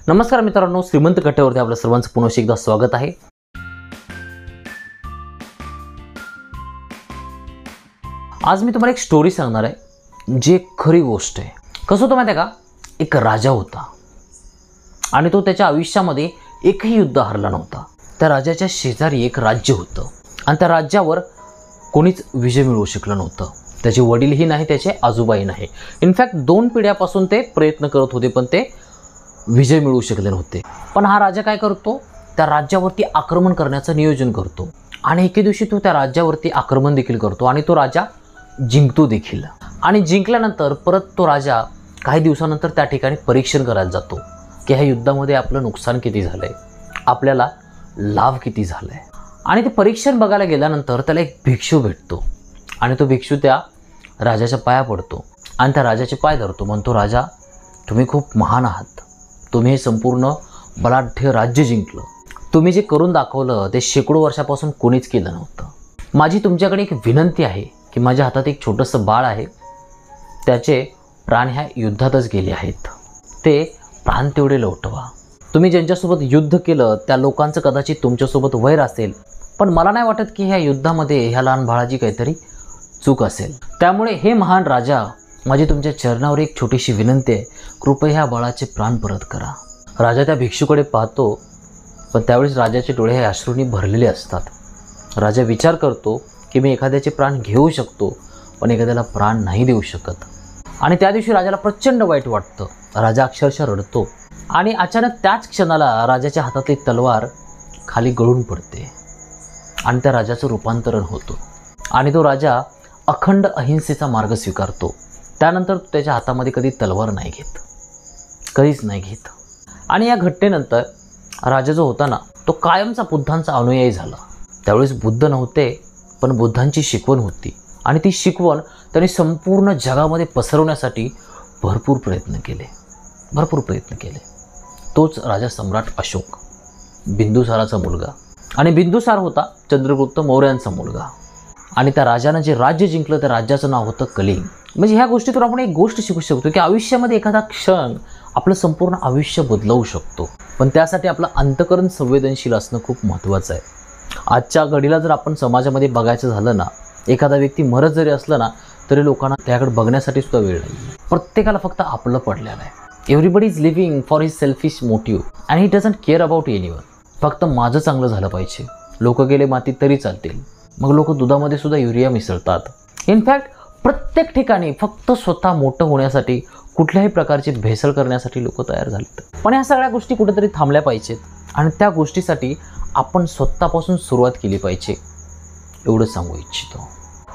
नमस्कार मित्रांनो, श्रीमंत कट्ट्यावरती आपल्या सर्वांचं पुन्हा एकदा स्वागत आहे। आज मी तुम्हाला एक स्टोरी सांगणार आहे, जी एक खरी गोष्ट आहे। कसं होतं माहिती आहे का, एक राजा होता आणि तो त्याच्या आयुष्यामध्ये एकही युद्ध हरला नव्हता। त्या राजाच्या शेजारी एक राज्य होतं आणि त्या राज्यावर कोणीच विजय मिळवू शकलं नव्हतं। त्याचे वडीलही नाही, त्याचे आजोबाही नाही। इनफॅक्ट 2 पिढ्यापासून ते प्रयत्न करत होते, पण ते विजय मिळवू शकले नव्हते। पण हा राजा काय करतो, त्या राज्यावरती आक्रमण करण्याचं नियोजन करतो आणि एके दिवशी तो त्या राज्यावरती आक्रमण देखील करतो आणि तो राजा जिंकतो देखील। आणि जिंकल्यानंतर परत तो राजा काही दिवसानंतर त्या ठिकाणी परीक्षण करायला जातो की ह्या युद्धामध्ये आपलं नुकसान किती झालंय, आपल्याला लाभ किती झालाय। आणि ते परीक्षण बघायला गेल्यानंतर त्याला एक भिक्षू भेटतो आणि तो भिक्षू त्या राजाच्या पाया पडतो आणि त्या राजाचे पाय धरतो। म्हणतो, राजा तुम्ही खूप महान आहात, तुम्ही हे संपूर्ण बलाढ्य राज्य जिंकलं, तुम्ही जे करून दाखवलं ते शेकडो वर्षापासून कोणीच केलं नव्हतं। माझी तुमच्याकडे एक विनंती आहे की माझ्या हातात एक छोटंसं बाळ आहे, त्याचे प्राण ह्या युद्धातच गेले आहेत, ते प्राण तेवढे लौटवा। तुम्ही ज्यांच्यासोबत युद्ध केलं त्या लोकांचं कदाचित तुमच्यासोबत वैर असेल, पण मला नाही वाटत की ह्या युद्धामध्ये ह्या लहान बाळाची काहीतरी चूक असेल। त्यामुळे हे महान राजा, माझी तुमच्या चरणावर एक छोटीशी विनंती आहे, कृपया ह्या बाळाचे प्राण परत करा। राजा त्या भिक्षूकडे पाहतो, पण त्यावेळेस राजाचे डोळे हे अश्रूंनी भरलेले असतात। राजा विचार करतो की मी एखाद्याचे प्राण घेऊ शकतो, पण एखाद्याला प्राण नाही देऊ शकत। आणि त्या दिवशी राजाला प्रचंड वाईट वाटतं, राजा अक्षरशः रडतो आणि अचानक त्याच क्षणाला राजाच्या हातातली तलवार खाली गळून पडते आणि त्या राजाचं रूपांतरण होतं आणि तो राजा अखंड अहिंसेचा मार्ग स्वीकारतो। त्यानंतर त्याच्या हातामध्ये कधी तलवार नाही घेत, कधीच नाही घेत। आणि या घटनेनंतर राजा जो होता ना, तो कायमचा बुद्धांचा अनुयायी झाला। त्यावेळेस बुद्ध नव्हते, पण बुद्धांची शिकवण होती आणि ती शिकवण त्यांनी संपूर्ण जगामध्ये पसरवण्यासाठी भरपूर प्रयत्न केले। तोच राजा सम्राट अशोक, बिंदुसाराचा मुलगा। आणि बिंदुसार होता चंद्रगुप्त मौर्यांचा मुलगा। आणि त्या राजानं जे राज्य जिंकलं त्या राज्याचं नाव होतं कलिंग। म्हणजे ह्या गोष्टीतून आपण एक गोष्ट शिकू शकतो की आयुष्यामध्ये एखादा क्षण आपलं संपूर्ण आयुष्य बदलवू शकतो, पण त्यासाठी आपलं अंतःकरण संवेदनशील असणं खूप महत्त्वाचं आहे। आजच्या घडीला जर आपण समाजामध्ये बघायचं झालं ना, एखादा व्यक्ती मरत जरी असलं ना, तरी लोकांना त्याकडे बघण्यासाठी सुद्धा वेळ नाही। प्रत्येकाला फक्त आपलं पडलेलं आहे। Everybody is living for his selfish motive and he doesn't care about anyone. फक्त माझं चांगलं झालं पाहिजे, लोक गेले मातीत तरी चालतील। मग लोक दुधामध्ये सुद्धा युरिया मिसळतात। इनफॅक्ट प्रत्येक ठिकाणी फक्त स्वतः मोठं होण्यासाठी, कुठल्याही प्रकारची भेसळ करण्यासाठी लोक तयार झालेत। पण ह्या सगळ्या गोष्टी कुठेतरी थांबल्या पाहिजेत आणि त्या गोष्टीसाठी आपण स्वतःपासून सुरुवात केली पाहिजे, एवढं सांगू इच्छितो।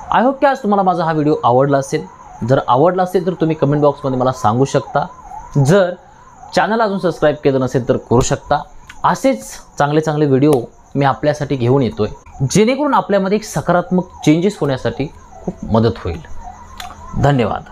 आय होप की आज तुम्हाला माझा हा व्हिडिओ आवडला असेल। जर आवडला असेल तर तुम्ही कमेंट बॉक्समध्ये मला सांगू शकता। जर चॅनल अजून सबस्क्राईब केलं नसेल तर करू शकता। असेच चांगले व्हिडिओ मी आपल्यासाठी घेऊन येतोय, जेणेकरून आपल्यामध्ये एक सकारात्मक चेंजेस होण्यासाठी खूप मदत होईल। धन्यवाद।